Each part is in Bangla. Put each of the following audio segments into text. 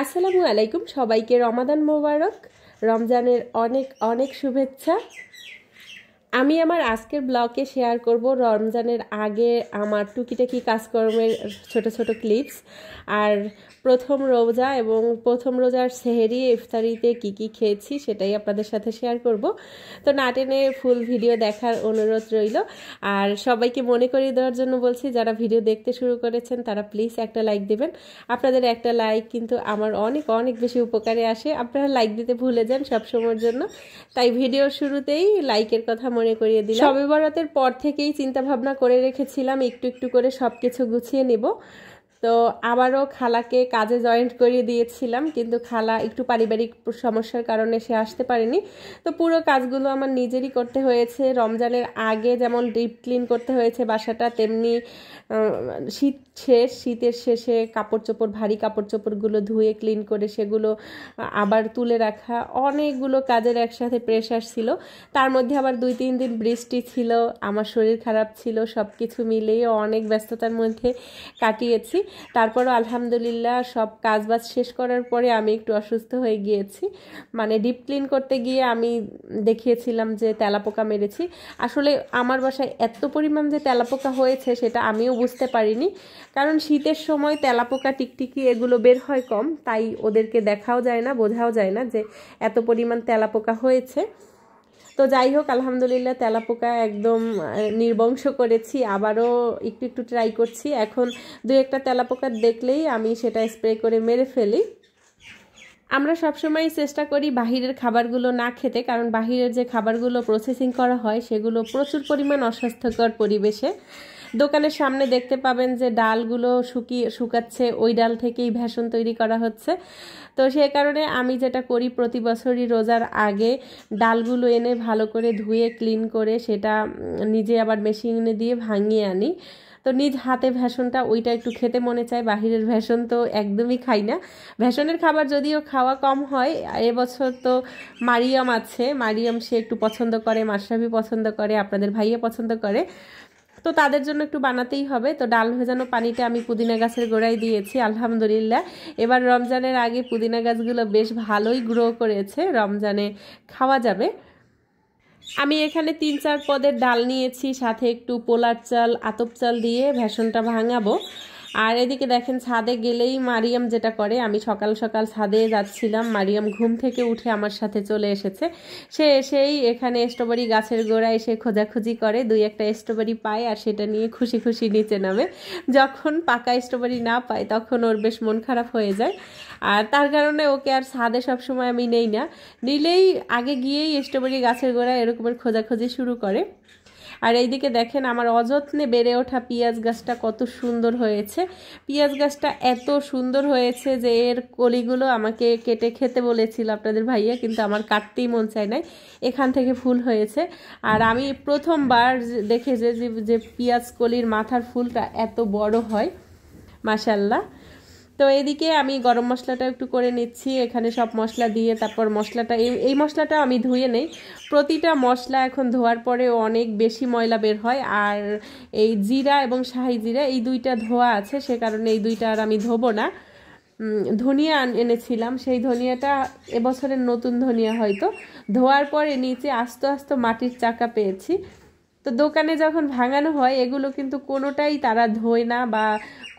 আসসালামু আলাইকুম, সবাইকে রমাদান মোবারক। রমজানের অনেক অনেক শুভেচ্ছা। আমি আমার আজকের ব্লগে শেয়ার করব রমজানের আগে আমার টুকিটাকি কাজকর্মের ছোট ছোট ক্লিপস, আর প্রথম রোজা এবং প্রথম রোজার সেহরি ইফতারিতে কি কি খেয়েছি সেটাই আপনাদের সাথে শেয়ার করব। তো না টেনে ফুল ভিডিও দেখার অনুরোধ রইল। আর সবাইকে মনে করিয়ে দেওয়ার জন্য বলছি, যারা ভিডিও দেখতে শুরু করেছেন তারা প্লিজ একটা লাইক দেবেন। আপনাদের একটা লাইক কিন্তু আমার অনেক অনেক বেশি উপকারে আসে। আপনারা লাইক দিতে ভুলে যান সবসময়ের জন্য, তাই ভিডিওর শুরুতেই লাইকের কথা মনে করিয়ে দিলাম। শবে বরাতের পর থেকেই চিন্তা ভাবনা করে রেখেছিলাম একটু একটু করে সব কিছু গুছিয়ে নেব। তো আবারও খালাকে কাজে জয়েন্ট করিয়ে দিয়েছিলাম, কিন্তু খালা একটু পারিবারিক সমস্যার কারণে সে আসতে পারেনি। তো পুরো কাজগুলো আমার নিজেরই করতে হয়েছে। রমজানের আগে যেমন ডিপ ক্লিন করতে হয়েছে বাসাটা, তেমনি শীতের শেষে কাপড় চোপড়, ভারী কাপড় চোপড়গুলো ধুয়ে ক্লিন করে সেগুলো আবার তুলে রাখা, অনেকগুলো কাজের একসাথে প্রেশার ছিল। তার মধ্যে আবার 2-3 দিন বৃষ্টি ছিল, আমার শরীর খারাপ ছিল, সব কিছু মিলিয়ে অনেক ব্যস্ততার মধ্যে কাটিয়েছি। তারপরও আলহামদুলিল্লাহ সব কাজবাজ শেষ করার পরে আমি একটু অসুস্থ হয়ে গিয়েছি। মানে ডিপ ক্লিন করতে গিয়ে আমি দেখিয়েছিলাম যে তেলাপোকা মেরেছি। আসলে আমার বাসায় এত পরিমাণ যে তেলাপোকা হয়েছে সেটা আমিও বুঝতে পারিনি, কারণ শীতের সময় তেলাপোকা, টিকটিকি এগুলো বের হয় কম, তাই ওদেরকে দেখাও যায় না, বোঝাও যায় না যে এত পরিমাণ তেলাপোকা হয়েছে। তো যাই হোক, আলহামদুলিল্লাহ তেলাপোকা একদম নির্বংশ করেছি। আবারও একটু একটু ট্রাই করছি। এখন 2-1টা তেলাপোকা দেখলেই আমি সেটা স্প্রে করে মেরে ফেলি। আমরা সবসময় চেষ্টা করি বাহিরের খাবারগুলো না খেতে, কারণ বাহিরের যে খাবারগুলো প্রসেসিং করা হয় সেগুলো প্রচুর পরিমাণ অস্বাস্থ্যকর পরিবেশে। দোকানের সামনে দেখতে পাবেন যে ডালগুলো শুকাচ্ছে, ওই ডাল থেকেই ভেষণ তৈরি করা হচ্ছে। তো সেই কারণে আমি যেটা করি, প্রতি বছরই রোজার আগে ডালগুলো এনে ভালো করে ধুয়ে ক্লিন করে সেটা নিজে আবার মেশিনে দিয়ে ভাঙিয়ে আনি। তো নিজ হাতে ভেষণটা, ওইটা একটু খেতে মনে চায়। বাহিরের ভেষণ তো একদমই খাই না। ভেষণের খাবার যদিও খাওয়া কম হয়, এবছর তো মারিয়াম আছে, মারিয়াম সে একটু পছন্দ করে, মাশরাফি পছন্দ করে, আপনাদের ভাইয়া পছন্দ করে, তো তাদের জন্য একটু বানাতেই হবে। তো ডাল ভেজানো পানিটা আমি পুদিনা গাছের গোড়ায় দিয়েছি। আলহামদুলিল্লাহ এবার রমজানের আগে পুদিনা গাছগুলো বেশ ভালোই গ্রো করেছে, রমজানে খাওয়া যাবে। আমি এখানে 3-4 পদের ডাল নিয়েছি, সাথে একটু পোলার চাল, আতপ চাল দিয়ে ভেষণটা ভাঙাবো। আর এদিকে দেখেন, ছাদে গেলেই মারিয়াম যেটা করে, আমি সকাল সকাল ছাদে যাচ্ছিলাম, মারিয়াম ঘুম থেকে উঠে আমার সাথে চলে এসেছে। সে এসেই এখানে স্ট্রবেরি গাছের গোড়ায় এসে খোঁজাখুঁজি করে, 2-1টা স্ট্রবেরি পায় আর সেটা নিয়ে খুশি খুশি নিচে নামে। যখন পাকা স্ট্রবেরি না পায় তখন ওর বেশ মন খারাপ হয়ে যায়, আর তার কারণে ওকে আর ছাদে সবসময় আমি নেই না। নিলেই আগে গিয়েই স্ট্রবেরি গাছের গোড়ায় এরকমের খোঁজাখুঁজি শুরু করে। আর এইদিকে দেখেন, আমার অযত্নে বেড়ে ওঠা পেঁয়াজ গাছটা কত সুন্দর হয়েছে। পেঁয়াজ গাছটা এত সুন্দর হয়েছে যে এর কলিগুলো আমাকে কেটে খেতে বলেছিল আপনাদের ভাইয়া, কিন্তু আমার কাটতেই মন চায় নাই। এখান থেকে ফুল হয়েছে, আর আমি প্রথমবার দেখেছি যে পেঁয়াজ কলির মাথার ফুলটা এত বড় হয়, মাশাআল্লাহ। তো এদিকে আমি গরম মশলাটা একটু করে নিচ্ছি, এখানে সব মশলা দিয়ে তারপর মশলাটা, এই মশলাটা আমি ধুয়ে নেই। প্রতিটা মশলা এখন ধোয়ার পরে অনেক বেশি ময়লা বের হয়, আর এই জিরা এবং শাহি জিরা এই 2টা ধোয়া আছে, সে কারণে এই 2টা আর আমি ধোবো না। ধনিয়া এনেছিলাম, সেই ধনিয়াটা এবছরের নতুন ধনিয়া, হয়তো ধোয়ার পরে নিচে আস্তে আস্তে মাটির চাকা পেয়েছি। তো দোকানে যখন ভাঙানো হয় এগুলো কিন্তু কোনোটাই তারা ধোয় না বা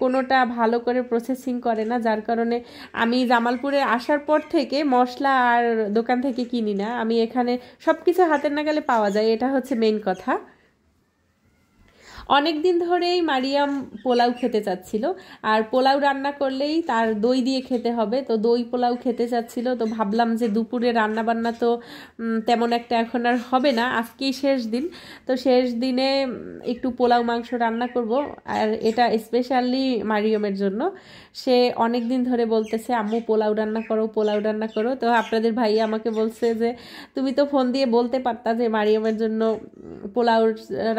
কোনোটা ভালো করে প্রসেসিং করে না, যার কারণে আমি জামালপুরে আসার পর থেকে মশলা আর দোকান থেকে কিনি না। আমি এখানে সব কিছু হাতের নাগালে পাওয়া যায়, এটা হচ্ছে মেইন কথা। অনেক দিন ধরেই মারিয়াম পোলাও খেতে চাচ্ছিল, আর পোলাও রান্না করলেই তার দই দিয়ে খেতে হবে। তো দই পোলাও খেতে চাচ্ছিল, তো ভাবলাম যে দুপুরে রান্না বান্না তো তেমন একটা এখন আর হবে না, আজকেই শেষ দিন। তো শেষ দিনে একটু পোলাও মাংস রান্না করব, আর এটা স্পেশালি মারিয়ামের জন্য। সে অনেক দিন ধরে বলতেছে আম্মু পোলাও রান্না করো, পোলাও রান্না করো। তো আপনাদের ভাই আমাকে বলছে যে তুমি তো ফোন দিয়ে বলতে পারতা যে মারিয়ামের জন্য পোলাও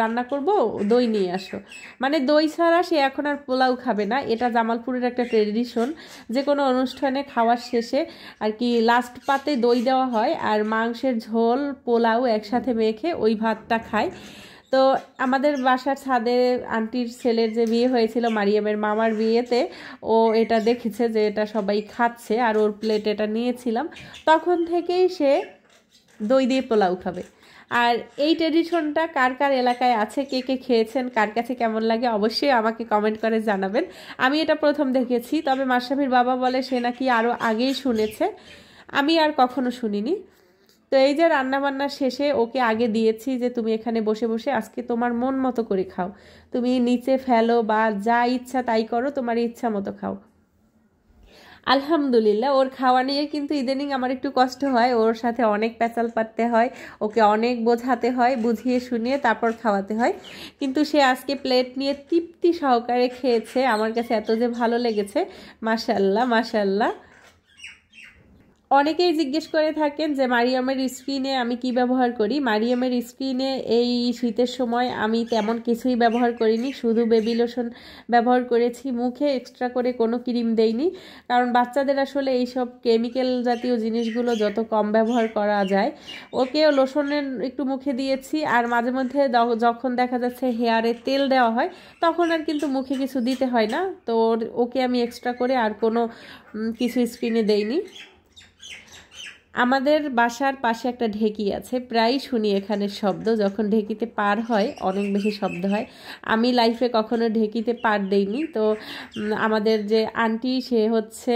রান্না করব, দই নিয়ে আসো। মানে দই ছাড়া সে এখন আর পোলাও খাবে না। এটা জামালপুরের একটা ট্রেডিশন, যে কোনো অনুষ্ঠানে খাওয়ার শেষে আর কি লাস্ট পাতে দই দেওয়া হয়, আর মাংসের ঝোল পোলাও একসাথে মেখে ওই ভাতটা খায়। তো তো আমাদের বাসার ছাদে আন্টির ছেলের যে বিয়ে হয়েছিল মারিয়ামের মামার বিয়েতে, ও এটা দেখেছে যে এটা সবাই খাচ্ছে আর ওর প্লেট এটা নিয়েছিলাম, তখন থেকেই সে দই দিয়ে পোলাও খাবে। আর এই ট্রেডিশনটা কার কার এলাকায় আছে, কে কে খেয়েছেন, কার কাছে কেমন লাগে অবশ্যই আমাকে কমেন্ট করে জানাবেন। আমি এটা প্রথম দেখেছি, তবে মাশরাফির বাবা বলে সে নাকি আরও আগেই শুনেছে, আমি আর কখনো শুনিনি। তো এই যে রান্নাবান্না শেষে ওকে আগে দিয়েছি যে তুমি এখানে বসে বসে আজকে তোমার মন মতো করে খাও, তুমি নিচে ফেলো বা যা ইচ্ছা তাই করো, তোমার ইচ্ছা মতো খাও। আলহামদুলিল্লাহ ওর খাওয়া নিয়ে কিন্তু ইদানিং আমার একটু কষ্ট হয়, ওর সাথে অনেক প্যাচাল পাততে হয়, ওকে অনেক বোঝাতে হয়, বুঝিয়ে শুনিয়ে তারপর খাওয়াতে হয়। কিন্তু সে আজকে প্লেট নিয়ে তৃপ্তি সহকারে খেয়েছে, আমার কাছে এত যে ভালো লেগেছে, মাশাআল্লাহ মাশাআল্লাহ। অনেকেই জিজ্ঞেস করে থাকেন যে মারিয়ামের স্কিনে আমি কি ব্যবহার করি। মারিয়ামের স্কিনে এই শীতের সময় আমি তেমন কিছুই ব্যবহার করিনি, শুধু বেবি লোশন ব্যবহার করেছি, মুখে এক্সট্রা করে কোনো ক্রিম দেইনি, কারণ বাচ্চাদের আসলে এইসব কেমিক্যাল জাতীয় জিনিসগুলো যত কম ব্যবহার করা যায়। ওকেও লোশনের একটু মুখে দিয়েছি, আর মাঝে মধ্যে যখন দেখা যাচ্ছে হেয়ারে তেল দেওয়া হয় তখন আর কিন্তু মুখে কিছু দিতে হয় না, তো ওকে আমি এক্সট্রা করে আর কোনো কিছু স্কিনে দেইনি। আমাদের বাসার পাশে একটা ঢেকি আছে, প্রায় শুনি এখানে শব্দ, যখন ঢেকিতে পার হয় অনেক বেশি শব্দ হয়। আমি লাইফে কখনো ঢেকিতে পার দেইনি। তো আমাদের যে আন্টি সে হচ্ছে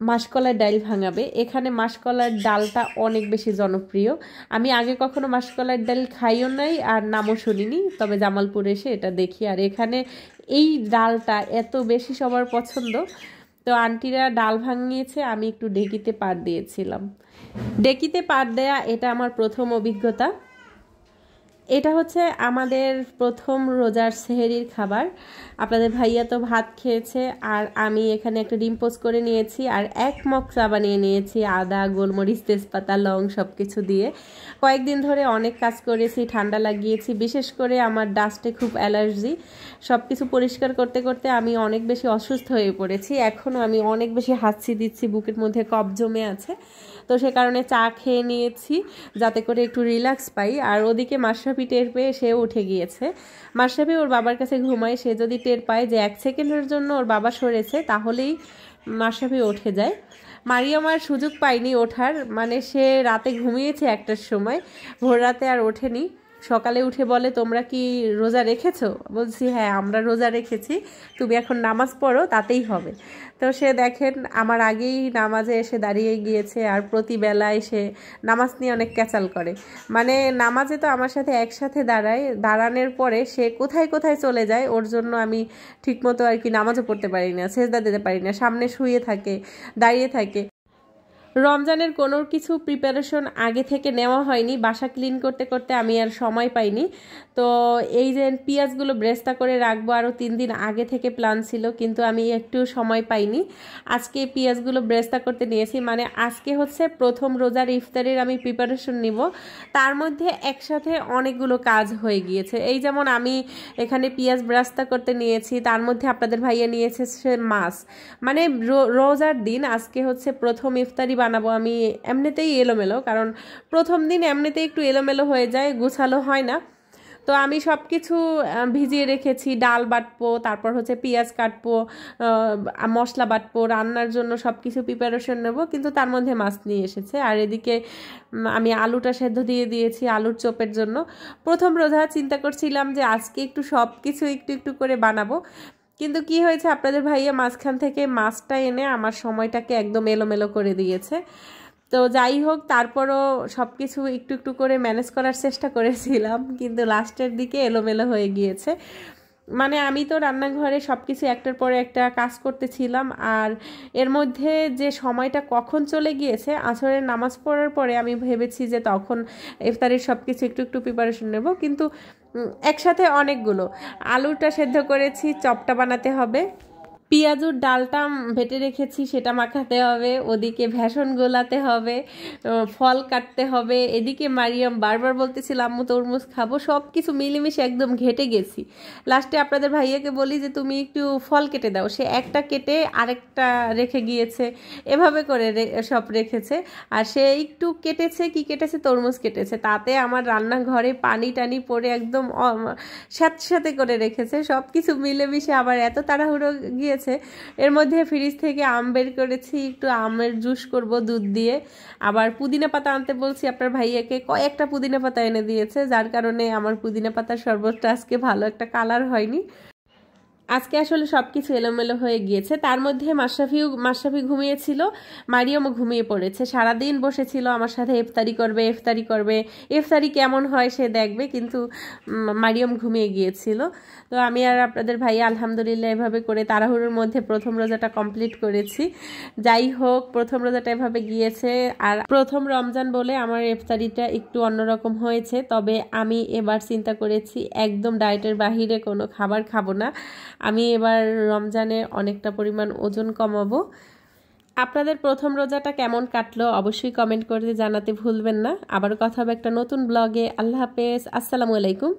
মাসকলার ডাল ভাঙাবে, এখানে মাসকলার ডালটা অনেক বেশি জনপ্রিয়। আমি আগে কখনো মাসকলার ডাল খাইও নাই আর নামও শুনিনি, তবে জামালপুরে এসে এটা দেখি, আর এখানে এই ডালটা এত বেশি সবার পছন্দ। তো আন্টিরা ডাল ভাঙিয়েছে, আমি একটু ঢেকিতে পাট দিয়েছিলাম। ঢেকিতে পাট দেয়া এটা আমার প্রথম অভিজ্ঞতা। এটা হচ্ছে আমাদের প্রথম রোজার সেহরির খাবার। আপনাদের ভাইয়া তো ভাত খেয়েছে, আর আমি এখানে একটা ডিম পোস্ট করে নিয়েছি আর এক মগ চা বানিয়ে নিয়েছি, আদা, গোলমরিচ, তেজপাতা, লং সব কিছু দিয়ে। কয়েকদিন ধরে অনেক কাজ করেছি, ঠান্ডা লাগিয়েছি, বিশেষ করে আমার ডাস্টে খুব অ্যালার্জি। সব কিছু পরিষ্কার করতে করতে আমি অনেক বেশি অসুস্থ হয়ে পড়েছি, এখনও আমি অনেক বেশি হাঁচি দিচ্ছি, বুকের মধ্যে কফ জমে আছে। তো সে কারণে চা খেয়ে নিয়েছি যাতে করে একটু রিল্যাক্স পাই। আর ওদিকে মাশরাফি টের পেয়ে সেও উঠে গিয়েছে। মাশরাফি ওর বাবার কাছে ঘুমায়, সে যদি টের পায় যে 1 সেকেন্ডের জন্য ওর বাবা সরেছে তাহলেই মাশরাফি উঠে যায়। মারিয়াম আর সুযোগ পায়নি ওঠার, মানে সে রাতে ঘুমিয়েছে 1টার সময়, ভোর রাতে আর ওঠেনি। সকালে উঠে বলে তোমরা কি রোজা রেখেছো? বলছি হ্যাঁ আমরা রোজা রেখেছি, তুমি এখন নামাজ পড়ো তাতেই হবে। তো সে দেখেন আমার আগেই নামাজে এসে দাঁড়িয়ে গিয়েছে, আর প্রতিবেলায় সে নামাজ নিয়ে অনেক ক্যাচাল করে। মানে নামাজে তো আমার সাথে একসাথে দাঁড়ায়, দাঁড়ানোর পরে সে কোথায় কোথায় চলে যায়, ওর জন্য আমি ঠিকমতো আর কি নামাজও পড়তে পারি না, সেজদা দিতে পারি না, সামনে শুয়ে থাকে, দাঁড়িয়ে থাকে। রমজানের কোনো কিছু প্রিপারেশন আগে থেকে নেওয়া হয়নি, বাসা ক্লিন করতে করতে আমি আর সময় পাইনি। তো এই যে পেঁয়াজগুলো ব্রেস্তা করে রাখবো আরও 3 দিন আগে থেকে প্ল্যান ছিল, কিন্তু আমি একটু সময় পাইনি। আজকে পেঁয়াজগুলো ব্রেস্তা করতে নিয়েছি, মানে আজকে হচ্ছে প্রথম রোজার ইফতারের আমি প্রিপারেশন নিব, তার মধ্যে একসাথে অনেকগুলো কাজ হয়ে গিয়েছে। এই যেমন আমি এখানে পেঁয়াজ ব্রেস্তা করতে নিয়েছি, তার মধ্যে আপনাদের ভাইয়া নিয়েছে সে মাছ। মানে রোজার দিন আজকে হচ্ছে প্রথম ইফতারি বানাবো আমি, এমনিতেই এলোমেলো, কারণ প্রথম দিন এমনিতেই একটু এলোমেলো হয়ে যায়, গুছালো হয় না। তো আমি সব কিছু ভিজিয়ে রেখেছি, ডাল বাটবো, তারপর হচ্ছে পেঁয়াজ কাটবো, মশলা বাটবো, রান্নার জন্য সব কিছু প্রিপারেশন নেব, কিন্তু তার মধ্যে মাছ নিয়ে এসেছে। আর এদিকে আমি আলুটা সেদ্ধ দিয়ে দিয়েছি আলুর চপের জন্য। প্রথম রোজা চিন্তা করছিলাম যে আজকে একটু সব কিছু একটু একটু করে বানাবো, কিন্তু কি হয়েছে আপনাদের ভাইয়া মাঝখান থেকে মাছটা এনে আমার সময়টাকে একদম এলোমেলো করে দিয়েছে। তো যাই হোক, তারপরও সব কিছু একটু একটু করে ম্যানেজ করার চেষ্টা করেছিলাম, কিন্তু লাস্টের দিকে এলোমেলো হয়ে গিয়েছে। মানে আমি তো রান্নাঘরে সব কিছু একটার পরে একটা কাজ করতেছিলাম, আর এর মধ্যে যে সময়টা কখন চলে গিয়েছে, আসরের নামাজ পড়ার পরে আমি ভেবেছি যে তখন ইফতারের সব কিছু একটু একটু প্রিপারেশন নেব, কিন্তু একসাথে অনেকগুলো। আলুটা সেদ্ধ করেছি, চপটা বানাতে হবে, পেঁয়াজুর ডালটা বেটে রেখেছি, সেটা মাখাতে হবে, ওদিকে ভেষণ গোলাতে হবে, ফল কাটতে হবে, এদিকে মারিয়াম বারবার বলতেছিল আম্মু তরমুজ খাবো, সব কিছু মিলেমিশে একদম ঘেটে গেছি। লাস্টে আপনাদের ভাইয়াকে বলি যে তুমি একটু ফল কেটে দাও, সে একটা কেটে আরেকটা রেখে গিয়েছে, এভাবে করে সব রেখেছে। আর সে একটু কেটেছে, কি কেটেছে, তরমুজ কেটেছে, তাতে আমার রান্নাঘরে পানি টানি পড়ে একদম স্যাঁতস্যাঁতে করে রেখেছে। সব কিছু মিলেমিশে আবার এত তাড়াহুড়ো গিয়েছে। এর মধ্যে ফ্রিজ থেকে আম বের করেছি, একটু আমের জুস করব দুধ দিয়ে। আবার পুদিনা পাতা আনতে বলছি আপনার ভাইয়াকে, কয়েকটা পুদিনা পাতা এনে দিয়েছে, যার কারণে আমার পুদিনা পাতার শরবতটা আজকে ভালো একটা কালার হয়নি। আজকে আসলে সব কিছু এলোমেলো হয়ে গিয়েছে। তার মধ্যে মাশরাফি ঘুমিয়েছিল, মারিয়ামও ঘুমিয়ে পড়েছে। সারাদিন বসেছিল আমার সাথে ইফতারি করবে ইফতারি করবে, ইফতারি কেমন হয় সে দেখবে, কিন্তু মারিয়াম ঘুমিয়ে গিয়েছিল। তো আমি আর আপনাদের ভাই আলহামদুলিল্লাহ এভাবে করে তাড়াহুড়োর মধ্যে প্রথম রোজাটা কমপ্লিট করেছি। যাই হোক, প্রথম রোজাটা এভাবে গিয়েছে। আর প্রথম রমজান বলে আমার ইফতারিটা একটু অন্যরকম হয়েছে, তবে আমি এবার চিন্তা করেছি একদম ডায়েটের বাহিরে কোনো খাবার খাবো না। আমি এবার রমজানে অনেকটা পরিমাণ ওজন কমাবো। আপনাদের প্রথম রোজাটা কেমন কাটলো অবশ্যই কমেন্ট করে জানাতে ভুলবেন না। আবার কথা হবে একটা নতুন ব্লগে। আল্লাহ হাফেজ, আসসালামু আলাইকুম।